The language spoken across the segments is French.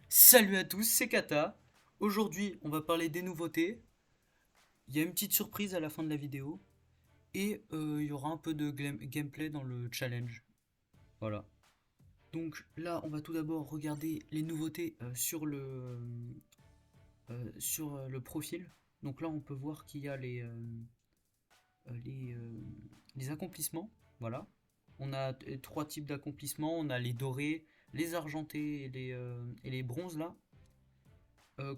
Salut à tous, c'est Kata. Aujourd'hui, on va parler des nouveautés. Il y a une petite surprise à la fin de la vidéo. Et il y aura un peu de gameplay dans le challenge. Voilà. Donc là, on va tout d'abord regarder les nouveautés sur le profil. Donc là, on peut voir qu'il y a les accomplissements. Voilà. On a trois types d'accomplissements. On a les dorés, les argentés et les bronzes là.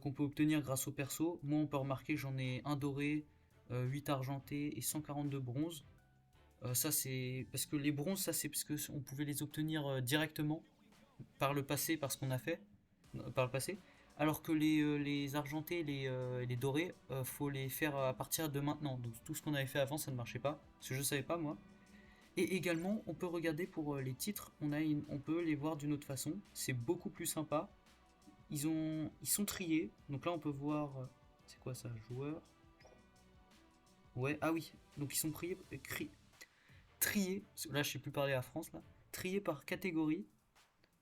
Qu'on peut obtenir grâce au perso. Moi, on peut remarquer que j'en ai un doré, 8 argentés et 142 bronzes. Ça, c'est parce que les bronzes, ça, c'est parce que on pouvait les obtenir directement par le passé, par ce qu'on a fait par le passé. Alors que les argentés et les dorés, faut les faire à partir de maintenant. Donc tout ce qu'on avait fait avant, ça ne marchait pas. Parce que je ne savais pas, moi. Et également, on peut regarder pour les titres, on peut les voir d'une autre façon. C'est beaucoup plus sympa. Ils sont triés. Donc là, on peut voir. C'est quoi ça? Joueur. Ouais, ah oui. Donc ils sont triés. Là, je sais plus parler à France là. Triés par catégorie.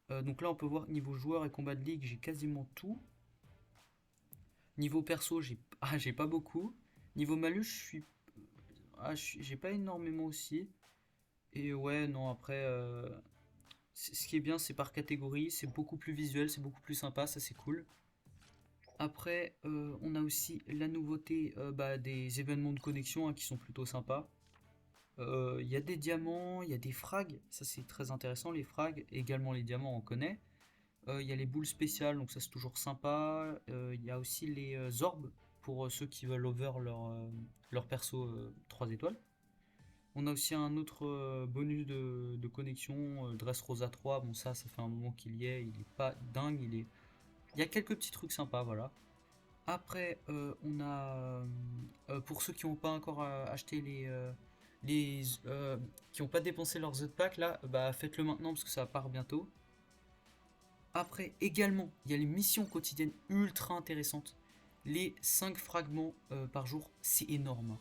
Donc là, on peut voir niveau joueur et combat de ligue, j'ai quasiment tout. Niveau perso, j'ai pas beaucoup. Niveau malus, j'ai pas énormément aussi. Et ouais, non, après, ce qui est bien, c'est par catégorie. C'est beaucoup plus visuel, c'est beaucoup plus sympa. Ça, c'est cool. Après, on a aussi la nouveauté des événements de connexion hein, qui sont plutôt sympas. Il y a des diamants, il y a des frags, ça c'est très intéressant les frags, et également les diamants on connaît. Il y a les boules spéciales, donc ça c'est toujours sympa. Il y a aussi les orbes pour ceux qui veulent over leur perso 3 étoiles. On a aussi un autre bonus de connexion, Dressrosa 3, bon ça fait un moment qu'il y est, il est pas dingue, il y a quelques petits trucs sympas, voilà. Après, on a pour ceux qui n'ont pas encore acheté qui n'ont pas dépensé leurs œufs de Pâques là, bah faites-le maintenant parce que ça part bientôt. Après, également, il y a les missions quotidiennes ultra intéressantes. Les 5 fragments par jour, c'est énorme.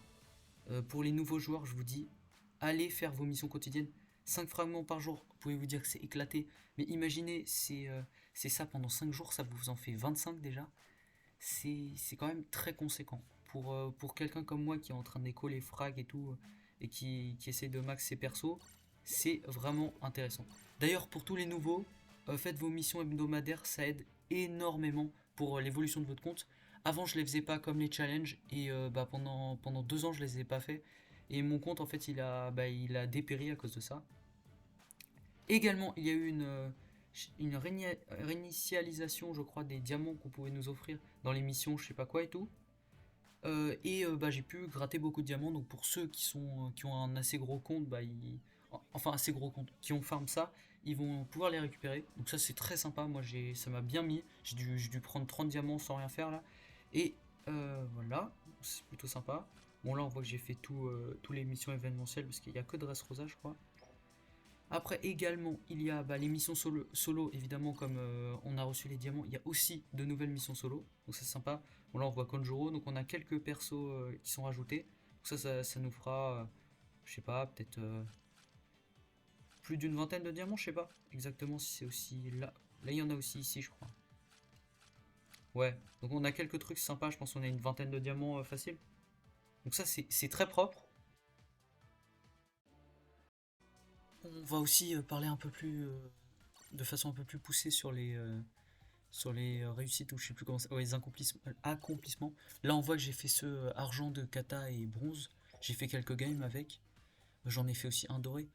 Pour les nouveaux joueurs, je vous dis, allez faire vos missions quotidiennes. 5 fragments par jour, vous pouvez vous dire que c'est éclaté. Mais imaginez, c'est ça pendant 5 jours, ça vous en fait 25 déjà. C'est quand même très conséquent. Pour quelqu'un comme moi qui est en train d'éco les frags et tout, et qui essaie de max ses persos, c'est vraiment intéressant. D'ailleurs, pour tous les nouveaux, faites vos missions hebdomadaires, ça aide énormément pour l'évolution de votre compte. Avant, je les faisais pas comme les challenges, et pendant 2 ans, je les ai pas fait. Et mon compte, en fait, il a dépéri à cause de ça. Également, il y a eu une réinitialisation, je crois, des diamants qu'on pouvait nous offrir dans les missions, je sais pas quoi et tout. J'ai pu gratter beaucoup de diamants. Donc pour ceux qui ont un assez gros compte, enfin assez gros compte, qui ont farm ça, ils vont pouvoir les récupérer. Donc ça c'est très sympa. Moi ça m'a bien mis. J'ai dû prendre 30 diamants sans rien faire là. Et voilà, c'est plutôt sympa. Bon là on voit que j'ai fait tous les missions événementielles parce qu'il n'y a que Dressrosa je crois. Après également, il y a les missions solo, évidemment, comme on a reçu les diamants, il y a aussi de nouvelles missions solo, donc c'est sympa. Bon là on voit Konjuro, donc on a quelques persos qui sont rajoutés. Donc ça nous fera, je sais pas, peut-être plus d'une vingtaine de diamants, je sais pas exactement si c'est aussi là. Là il y en a aussi ici, je crois. Ouais, donc on a quelques trucs sympas, je pense qu'on a une vingtaine de diamants facile. Donc ça c'est très propre. On va aussi parler un peu plus, de façon un peu plus poussée sur les réussites ou je sais plus comment ça, ouais, les accomplissements. Là, on voit que j'ai fait ceux argent de kata et bronze. J'ai fait quelques games avec. J'en ai fait aussi un doré.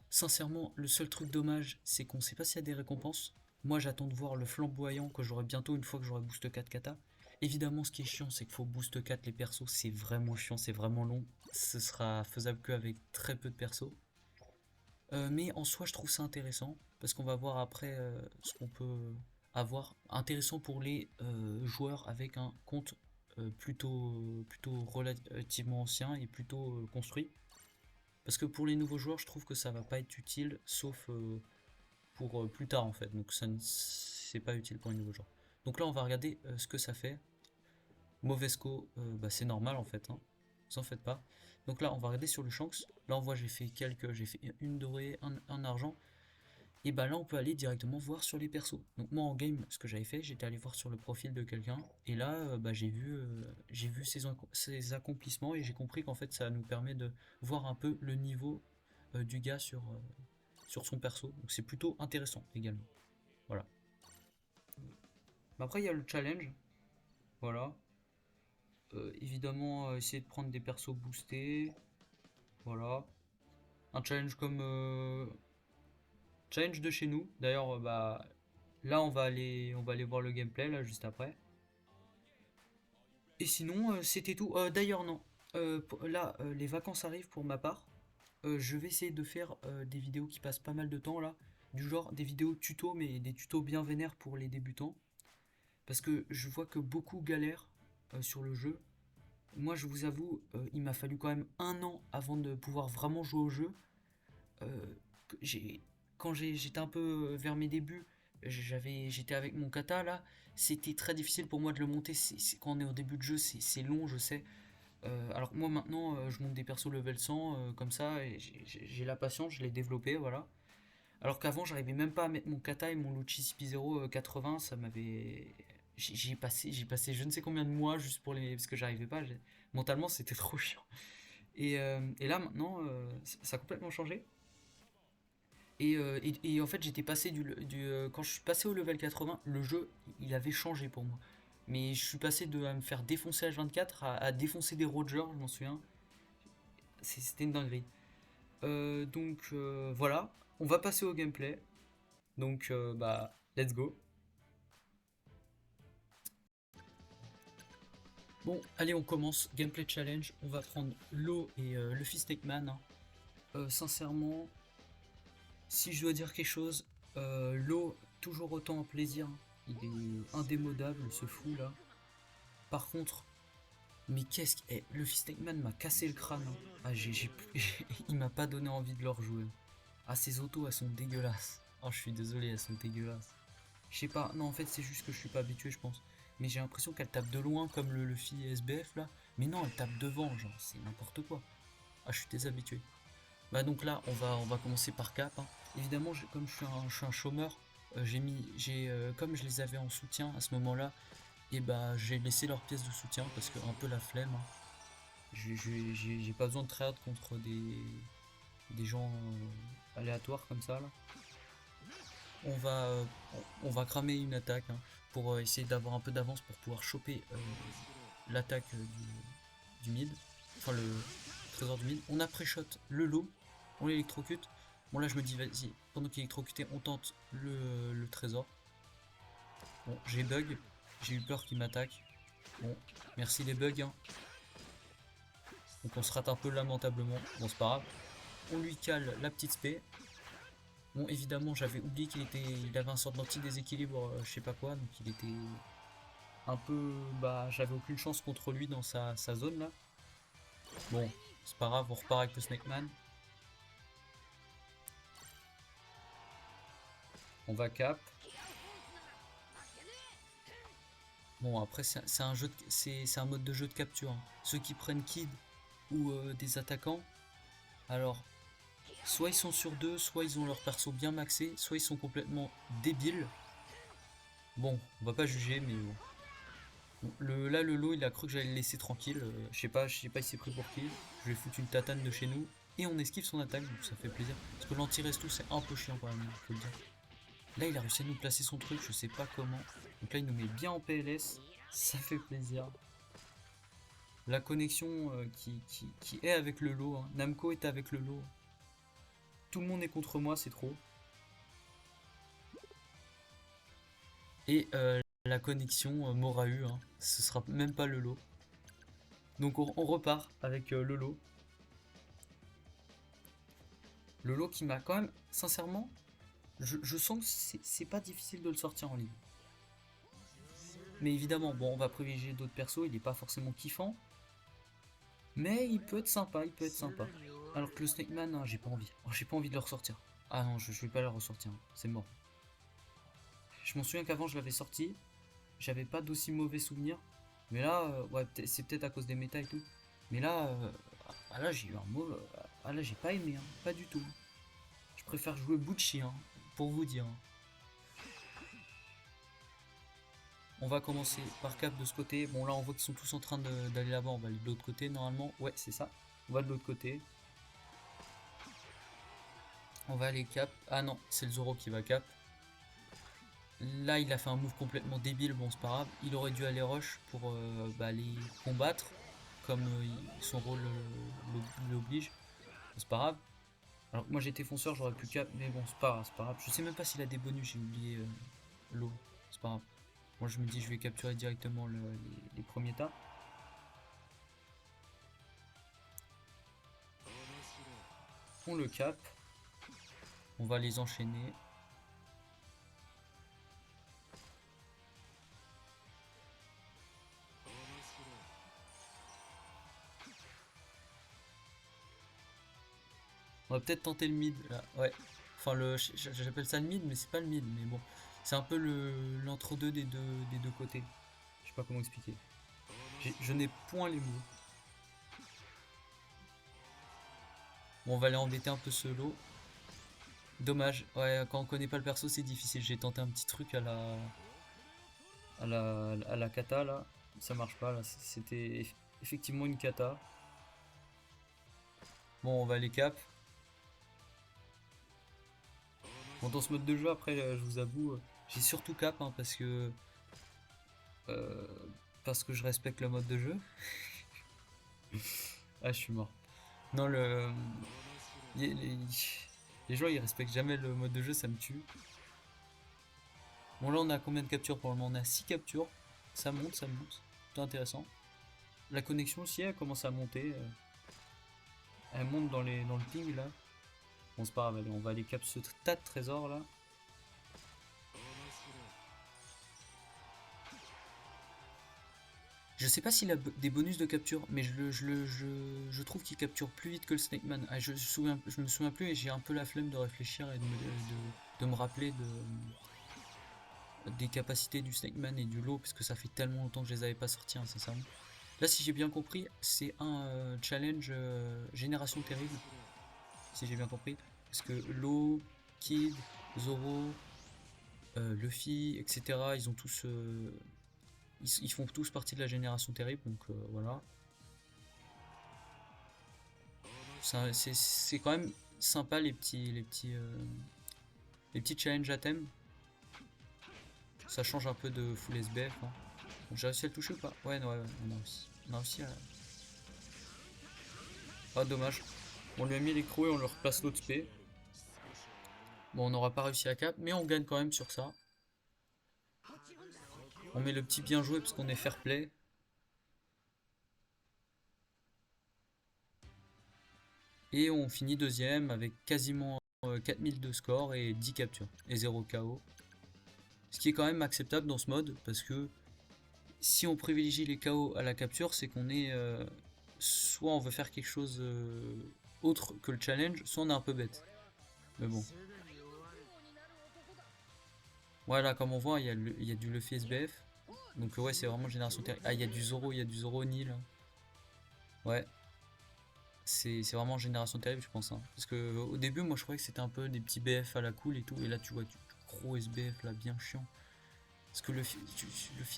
Sincèrement, le seul truc dommage, c'est qu'on sait pas s'il y a des récompenses. Moi, j'attends de voir le flamboyant que j'aurai bientôt une fois que j'aurai boost 4 kata. Évidemment, ce qui est chiant, c'est qu'il faut boost 4 les persos. C'est vraiment chiant, c'est vraiment long. Ce sera faisable qu'avec très peu de persos. Mais en soi, je trouve ça intéressant parce qu'on va voir après ce qu'on peut avoir. Intéressant pour les joueurs avec un compte plutôt relativement ancien et plutôt construit. Parce que pour les nouveaux joueurs, je trouve que ça va pas être utile, sauf pour plus tard en fait. Donc ça c'est pas utile pour les nouveaux joueurs. Donc là, on va regarder ce que ça fait. Mauvesco, c'est normal en fait, hein. Vous en faites pas. Donc là, on va regarder sur le Shanks. Là, on voit j'ai fait une dorée, un argent. Et bah là on peut aller directement voir sur les persos. Donc moi en game, ce que j'avais fait, j'étais allé voir sur le profil de quelqu'un, et là bah, j'ai vu ses accomplissements, et j'ai compris qu'en fait ça nous permet de voir un peu le niveau du gars sur son perso. Donc c'est plutôt intéressant également. Voilà. Mais après il y a le challenge. Voilà. Évidemment, essayer de prendre des persos boostés. Voilà. Un challenge comme challenge de chez nous. D'ailleurs, bah là on va aller voir le gameplay là juste après. Et sinon, c'était tout. D'ailleurs, non. Là, les vacances arrivent pour ma part. Je vais essayer de faire des vidéos qui passent pas mal de temps là. Du genre des vidéos tuto, mais des tutos bien vénères pour les débutants. Parce que je vois que beaucoup galèrent sur le jeu. Moi, je vous avoue, il m'a fallu quand même un an avant de pouvoir vraiment jouer au jeu. Euh, j'ai, quand j'étais un peu vers mes débuts, j'étais avec mon kata là. C'était très difficile pour moi de le monter. Quand on est au début de jeu, c'est long, je sais. Alors que moi maintenant, je monte des persos level 100 comme ça, et j'ai la patience, je l'ai développé, voilà. Alors qu'avant, j'arrivais même pas à mettre mon kata et mon Lucci CP0 80, ça m'avait. J'ai passé je ne sais combien de mois juste pour les. Parce que j'arrivais pas, mentalement c'était trop chiant. Et là maintenant, ça a complètement changé. Et en fait, j'étais passé quand je suis passé au level 80, le jeu, il avait changé pour moi. Mais je suis passé de à me faire défoncer H24 à défoncer des Rogers, je m'en souviens. C'était une dinguerie. Donc voilà, on va passer au gameplay. Donc bah, let's go. Bon, allez, on commence. Gameplay challenge. On va prendre Lo et Luffy Snakeman, hein. Sincèrement, si je dois dire quelque chose, Lo, toujours autant en plaisir. Il est indémodable, ce fou là. Par contre, mais qu'est-ce que. Le Snakeman m'a cassé le crâne, hein. Ah, il m'a pas donné envie de le rejouer. Ah, ces autos, elles sont dégueulasses. Oh, je suis désolé, elles sont dégueulasses. Je sais pas, non, en fait, c'est juste que je suis pas habitué, je pense. Mais j'ai l'impression qu'elle tape de loin, comme le Luffy SBF là. Mais non, elle tape devant, genre, c'est n'importe quoi. Ah, je suis déshabitué. Bah, donc là, on va commencer par cap, hein. Évidemment, comme je suis un chômeur, comme je les avais en soutien à ce moment-là, et bah, j'ai laissé leurs pièces de soutien parce que un peu la flemme, hein. J'ai pas besoin de tryhard contre des gens aléatoires comme ça là. On va, euh, on va cramer une attaque, hein, pour essayer d'avoir un peu d'avance pour pouvoir choper l'attaque du mid, enfin le trésor du mid. On a pré-shot le lot, on l'électrocute. Bon là je me dis vas-y, pendant qu'il est électrocuté, on tente le trésor. Bon, j'ai bug, j'ai eu peur qu'il m'attaque. Bon, merci les bugs, hein. Donc on se rate un peu lamentablement. Bon c'est pas grave. On lui cale la petite spé. Bon évidemment j'avais oublié il avait un sort d'anti-déséquilibre, je sais pas quoi, donc il était un peu, bah j'avais aucune chance contre lui dans sa zone là. Bon, c'est pas grave, on repart avec le Snake Man. On va cap. Bon après c'est un jeu c'est un mode de jeu de capture, hein. Ceux qui prennent Kid ou des attaquants, alors soit ils sont sur deux, soit ils ont leur perso bien maxé, soit ils sont complètement débiles. Bon, on va pas juger, mais bon. Bon, là le lot il a cru que j'allais le laisser tranquille. Je sais pas il s'est pris pour qui. Je vais foutre une tatane de chez nous. Et on esquive son attaque, donc ça fait plaisir. Parce que l'anti-resto c'est un peu chiant quand même, faut le dire. Là, il a réussi à nous placer son truc, je sais pas comment. Donc là, il nous met bien en PLS, ça fait plaisir. La connexion qui est avec le lot, hein. Namco est avec le lot. Tout le monde est contre moi, c'est trop. Et la connexion m'aura eu, hein. Ce sera même pas le lot. Donc on repart avec le lot. Le lot qui m'a quand même, sincèrement, je sens que c'est pas difficile de le sortir en ligne. Mais évidemment, bon, on va privilégier d'autres persos, il n'est pas forcément kiffant. Mais il peut être sympa, il peut être sympa. Alors que le Snake Man, non, j'ai pas envie. Oh, j'ai pas envie de le ressortir. Ah non, je vais pas le ressortir, hein. C'est mort. Je m'en souviens qu'avant je l'avais sorti, j'avais pas d'aussi mauvais souvenirs. Mais là, ouais, c'est peut-être à cause des méta et tout. Mais là, là j'ai eu un mot. Ah là j'ai pas aimé, hein. Pas du tout. Je préfère jouer Bucci, hein. pour vous dire. On va commencer par cap de ce côté. Bon là on voit qu'ils sont tous en train d'aller là-bas. On va aller de l'autre côté normalement. Ouais c'est ça. On va de l'autre côté. On va aller cap. Ah non, c'est le Zoro qui va cap. Là il a fait un move complètement débile. Bon c'est pas grave. Il aurait dû aller rush pour les combattre. Comme son rôle l'oblige. C'est pas grave. Alors moi j'étais fonceur, j'aurais pu cap. Mais bon c'est pas grave, c'est pas grave. Je sais même pas s'il a des bonus, j'ai oublié l'eau. C'est pas grave. Moi je me dis je vais capturer directement les premiers tas. On le cap. On va les enchaîner. On va peut-être tenter le mid là. Ouais. Enfin j'appelle ça le mid mais c'est pas le mid mais bon. C'est un peu l'entre-deux des deux côtés. Je sais pas comment expliquer. Je n'ai point les mots. Bon, on va aller embêter un peu ce lot. Dommage. Ouais, quand on connaît pas le perso, c'est difficile. J'ai tenté un petit truc à la kata là. Ça marche pas là. C'était effectivement une kata. Bon, on va les cap. Bon, dans ce mode de jeu, après, je vous avoue, j'ai surtout cap hein, euh, parce que je respecte le mode de jeu. Ah, je suis mort. Non, les gens ils respectent jamais le mode de jeu, ça me tue. Bon, là, on a combien de captures pour le moment? On a 6 captures. Ça monte, ça monte. C'est intéressant. La connexion aussi, elle commence à monter. Elle monte dans le ping là. Bon, c'est pas grave, allez, on va aller cap ce tas de trésors là. Je sais pas s'il a des bonus de capture, mais je trouve qu'il capture plus vite que le Snake Man. Ah, je me souviens plus et j'ai un peu la flemme de réfléchir et de me rappeler des capacités du Snake Man et du lot, parce que ça fait tellement longtemps que je les avais pas sortis, hein, sincèrement. Là, si j'ai bien compris, c'est un challenge génération terrible, si j'ai bien compris. Parce que Lo, Kid, Zoro, Luffy, etc., ils ont tous. Ils font tous partie de la génération terrible, donc voilà. C'est quand même sympa les petits challenges à thème. Ça change un peu de full SBF. Hein. Bon, j'ai réussi à le toucher ou pas? Ouais, ouais, on a réussi. On a réussi à. Ah, dommage. On lui a mis l'écrou et on leur replace l'autre spé. Bon, on n'aura pas réussi à cap, mais on gagne quand même sur ça. On met le petit bien joué parce qu'on est fair play. Et on finit deuxième avec quasiment 4000 de score et 10 captures. Et 0 KO. Ce qui est quand même acceptable dans ce mode parce que si on privilégie les KO à la capture, c'est qu'on est. Soit on veut faire quelque chose autre que le challenge, soit on est un peu bête. Mais bon. Voilà, comme on voit, il y a du Luffy SBF. Donc ouais, c'est vraiment génération terrible. Ah, il y a du Zoro Nil. Ouais, c'est vraiment génération terrible, je pense. Hein. Parce que au début, moi, je croyais que c'était un peu des petits BF à la cool et tout. Et là, tu vois du gros SBF là, bien chiant. Parce que le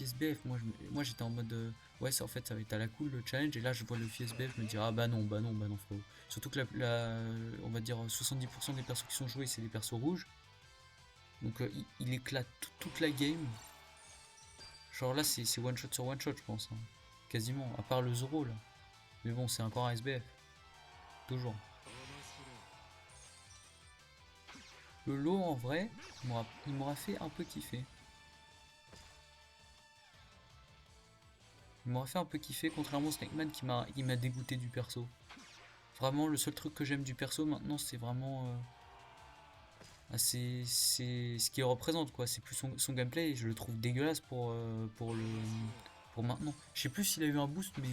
SBF, moi j'étais en mode ouais, ça en fait ça va être à la cool le challenge. Et là, je vois le SBF, je me dis ah bah non, bah non, bah non, frérot. Surtout que on va dire 70% des persos qui sont joués, c'est des persos rouges. Donc il éclate toute la game. Genre là, c'est one shot sur one shot, je pense. Hein. Quasiment, à part le Zoro là. Mais bon, c'est encore un SBF. Toujours. Le lot en vrai, il m'aura fait un peu kiffer. Il m'aura fait un peu kiffer, contrairement au Snakeman qui m'a dégoûté du perso. Vraiment, le seul truc que j'aime du perso maintenant, c'est vraiment. C'est ce qu'il représente, quoi. C'est plus son gameplay, je le trouve dégueulasse pour maintenant. Je sais plus s'il a eu un boost, mais.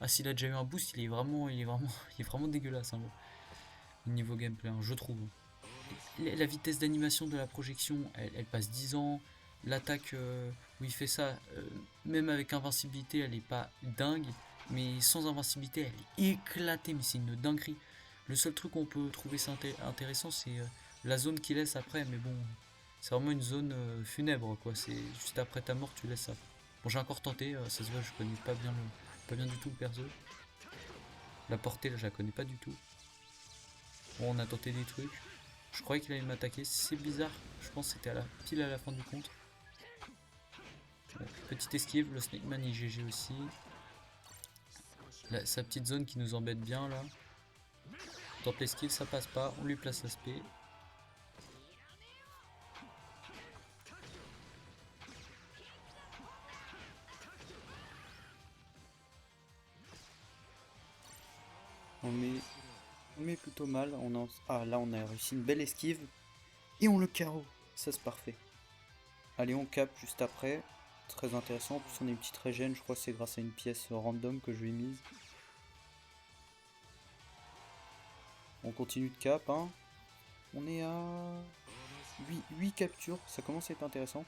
Ah, s'il a déjà eu un boost, il est vraiment dégueulasse, hein, le niveau gameplay, hein, je trouve. La vitesse d'animation de la projection, elle passe 10 ans. L'attaque où il fait ça, même avec invincibilité, elle est pas dingue. Mais sans invincibilité, elle est éclatée. Mais c'est une dinguerie. Le seul truc qu'on peut trouver ça intéressant, c'est la zone qu'il laisse après, mais bon, c'est vraiment une zone funèbre, quoi. C'est juste après ta mort, tu laisses ça. Bon, j'ai encore tenté, ça se voit, je connais pas bien du tout le perso. La portée, là, je la connais pas du tout. Bon, on a tenté des trucs. Je croyais qu'il allait m'attaquer, c'est bizarre. Je pense que c'était pile à la fin du compte. Bon, petite esquive, le Snake Man il GG aussi. Là, sa petite zone qui nous embête bien là. On tente l'esquive, ça passe pas, on lui place l'aspect. On met plutôt mal. Ah là on a réussi une belle esquive. Et on le KO. Ça c'est parfait. Allez on cap juste après. Très intéressant. En plus on a une petite régène. Je crois que c'est grâce à une pièce random que je lui ai mise. On continue de cap. Hein. On est à 8 captures. Ça commence à être intéressant.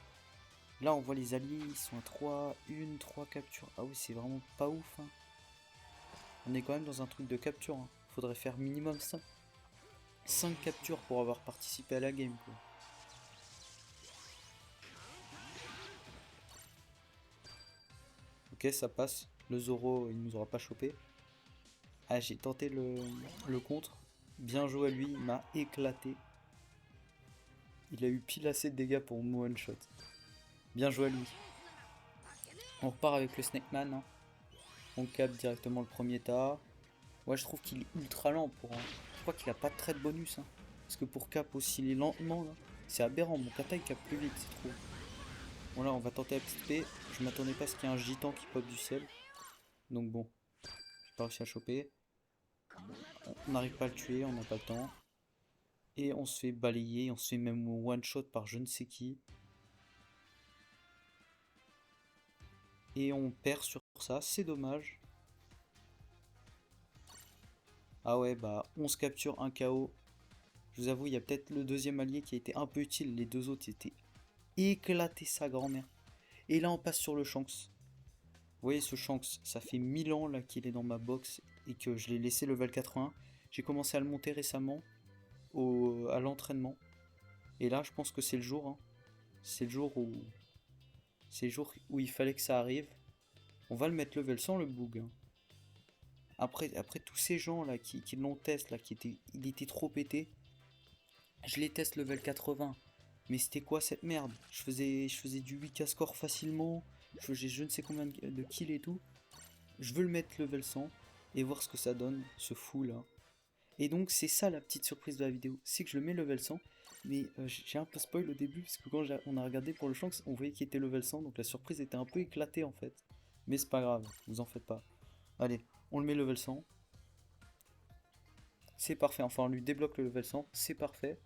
Là on voit les alliés. Ils sont à 3 captures. Ah oui c'est vraiment pas ouf. Hein. On est quand même dans un truc de capture. Hein. Faudrait faire minimum 5 captures pour avoir participé à la game. Quoi. Ok, ça passe. Le Zoro, il nous aura pas chopé. Ah, j'ai tenté le contre. Bien joué à lui, il m'a éclaté. Il a eu pile assez de dégâts pour mon one shot. Bien joué à lui. On repart avec le Snake Man. Hein. On capte directement le premier tas. Ouais, je trouve qu'il est ultra lent pour. Je crois qu'il a pas de trait de bonus. Hein. Parce que pour cap osciller lentement, là, c'est aberrant. Mon kata il cap plus vite, c'est trop. Bon, là, on va tenter la petite P. Je m'attendais pas à ce qu'il y ait un gitan qui pop du ciel. Donc, bon, j'ai pas réussi à choper. On n'arrive pas à le tuer, on n'a pas le temps. Et on se fait balayer, on se fait même one shot par je ne sais qui. Et on perd sur ça, c'est dommage. Ah ouais, bah 11 captures, 1 KO. Je vous avoue, il y a peut-être le deuxième allié qui a été un peu utile. Les deux autres étaient éclatés sa grand-mère. Et là, on passe sur le Shanks. Vous voyez, ce Shanks, ça fait 1000 ans là qu'il est dans ma box et que je l'ai laissé level 80. J'ai commencé à le monter récemment à l'entraînement. Et là, je pense que c'est le jour. Hein. C'est le jour où. C'est le jour où il fallait que ça arrive. On va le mettre level 100 le boog. Hein. Après tous ces gens là qui l'ont test là, il était trop pété. Je les teste level 80. Mais c'était quoi cette merde? Je faisais du 8k score facilement. Je faisais je ne sais combien de kills et tout. Je veux le mettre level 100 et voir ce que ça donne, ce fou là. Et donc c'est ça la petite surprise de la vidéo, c'est que je le mets level 100, mais j'ai un peu spoil au début, parce que quand on a regardé pour le Shanks, on voyait qu'il était level 100, donc la surprise était un peu éclatée en fait. Mais c'est pas grave, vous en faites pas. Allez, on le met level 100. C'est parfait, enfin on lui débloque le level 100, c'est parfait.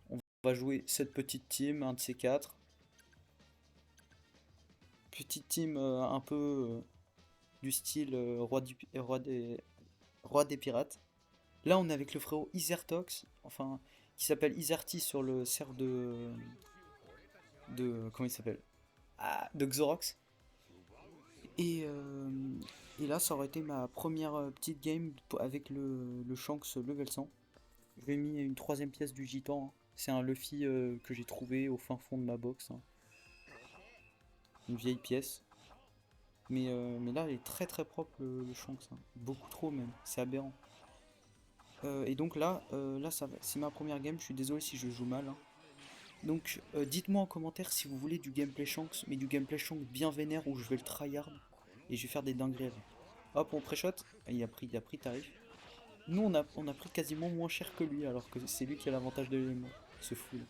On va jouer cette petite team, un de ces quatre. Petite team un peu du style roi des pirates. Là, on est avec le frérot Isertox, enfin, qui s'appelle Iserti sur le serve comment il s'appelle? Ah, de Xorox. Et, euh, et là, ça aurait été ma première petite game avec le Shanks level 100. Je lui ai mis une troisième pièce du gitan. Hein. C'est un Luffy que j'ai trouvé au fin fond de ma box. Hein. Une vieille pièce. Mais là, elle est très très propre le Shanks. Hein. Beaucoup trop même. C'est aberrant. Et donc là c'est ma première game. Je suis désolé si je joue mal. Hein. Donc dites-moi en commentaire si vous voulez du gameplay Shanks, mais du gameplay Shanks bien vénère où je vais le tryhard et je vais faire des dingueries avec. Hop, on pré-shot, il a pris tarif. Nous on a pris quasiment moins cher que lui alors que c'est lui qui a l'avantage de l'élément. Ce fou là.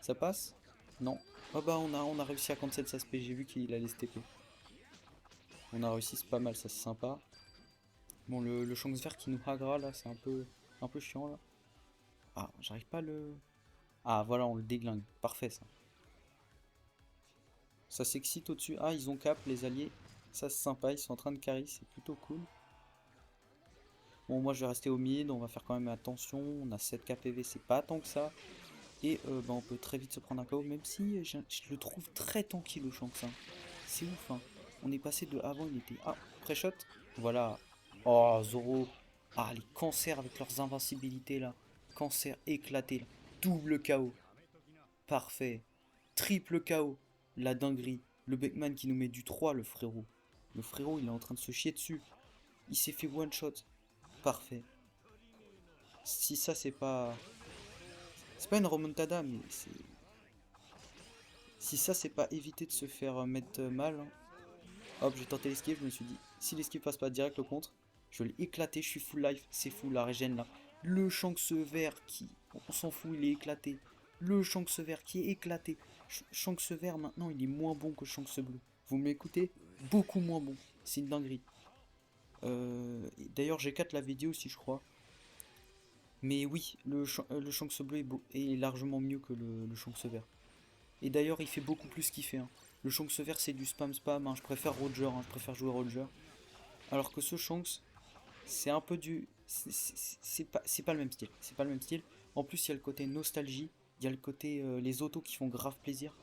Ça passe? Non. Ah bah on a réussi à cancel sa SP, j'ai vu qu'il allait se TP. On a réussi, c'est pas mal, ça c'est sympa. Bon le Shanks vert qui nous hagra là, c'est un peu chiant là. Ah, j'arrive pas à le. Ah voilà, on le déglingue. Parfait ça. Ça s'excite au-dessus. Ah, ils ont cap, les alliés. Ça, c'est sympa. Ils sont en train de carry. C'est plutôt cool. Bon, moi, je vais rester au mid. On va faire quand même attention. On a 7 KPV. C'est pas tant que ça. Et bah, on peut très vite se prendre un KO. Même si je le trouve très tranquille au Shanks. Hein. C'est ouf. Hein. On est passé de avant. Il était. Ah, pré-shot. Voilà. Oh, Zoro. Ah, les cancers avec leurs invincibilités là. Cancer éclaté, là. Double KO. Parfait. Triple KO. La dinguerie. Le Beckman qui nous met du 3, le frérot. Le frérot, il est en train de se chier dessus. Il s'est fait one shot. Parfait. Si ça, c'est pas... C'est pas une remontada, mais c'est... Si ça, c'est pas éviter de se faire mettre mal, hein. Hop, j'ai tenté l'esquive, je me suis dit, si l'esquive passe pas direct le contre, je vais l'éclater, je suis full life, c'est fou la régène là. Le Shanks vert qui, on s'en fout, il est éclaté. Le Shanks vert qui est éclaté. Shanks vert maintenant, il est moins bon que Shanks bleu. Vous m'écoutez? Beaucoup moins bon, c'est une dinguerie. D'ailleurs, j'écarte la vidéo si je crois. Mais oui, le Shanks bleu est largement mieux que le Shanks vert. Et d'ailleurs, il fait beaucoup plus kiffer, hein. Le Shanks vert, c'est du spam, hein. Je préfère Roger, hein. Je préfère jouer Roger. Alors que ce Shanks, c'est un peu du... C'est pas le même style. C'est pas le même style. En plus, il y a le côté nostalgie. Il y a le côté les autos qui font grave plaisir.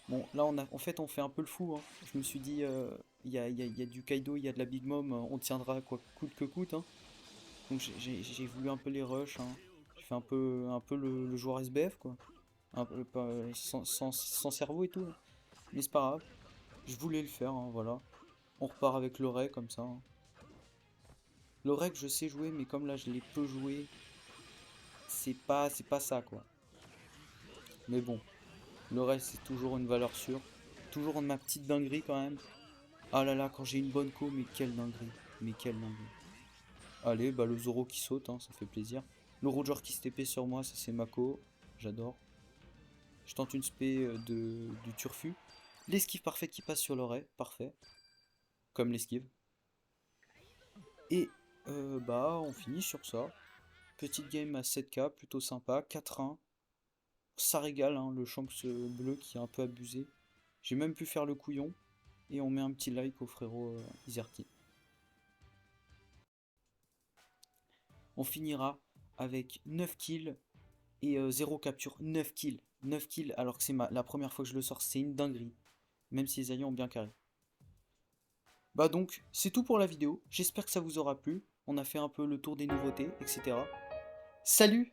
Bon, là, en fait, on fait un peu le fou, hein. Je me suis dit, il y a du Kaido, il y a de la Big Mom. On tiendra quoi coûte que coûte, hein. Donc j'ai voulu un peu les rush, hein. J'ai fait un peu le joueur SBF, quoi. Un peu, sans cerveau et tout. Mais c'est pas grave. Je voulais le faire, hein, voilà. On repart avec l'oreille comme ça, hein. L'oreille que je sais jouer, mais comme là je l'ai peu joué, c'est pas ça quoi. Mais bon, l'oreille c'est toujours une valeur sûre. Toujours ma petite dinguerie quand même. Ah là là, quand j'ai une bonne co, mais quelle dinguerie. Mais quelle dinguerie. Allez, bah le Zoro qui saute, hein, ça fait plaisir. Le Roger qui se TP sur moi, ça c'est ma co. J'adore. Je tente une spé du turfu. L'esquive parfaite qui passe sur l'oreille, parfait. Comme l'esquive. Et bah on finit sur ça. Petite game à 7K, plutôt sympa, 4-1. Ça régale, hein, le Shanks bleu qui est un peu abusé. J'ai même pu faire le couillon. Et on met un petit like au frérot Izerti. On finira avec 9 kills et 0 capture. 9 kills. 9 kills alors que c'est la première fois que je le sors. C'est une dinguerie. Même si les alliés ont bien carré. Bah donc, c'est tout pour la vidéo. J'espère que ça vous aura plu. On a fait un peu le tour des nouveautés, etc. Salut!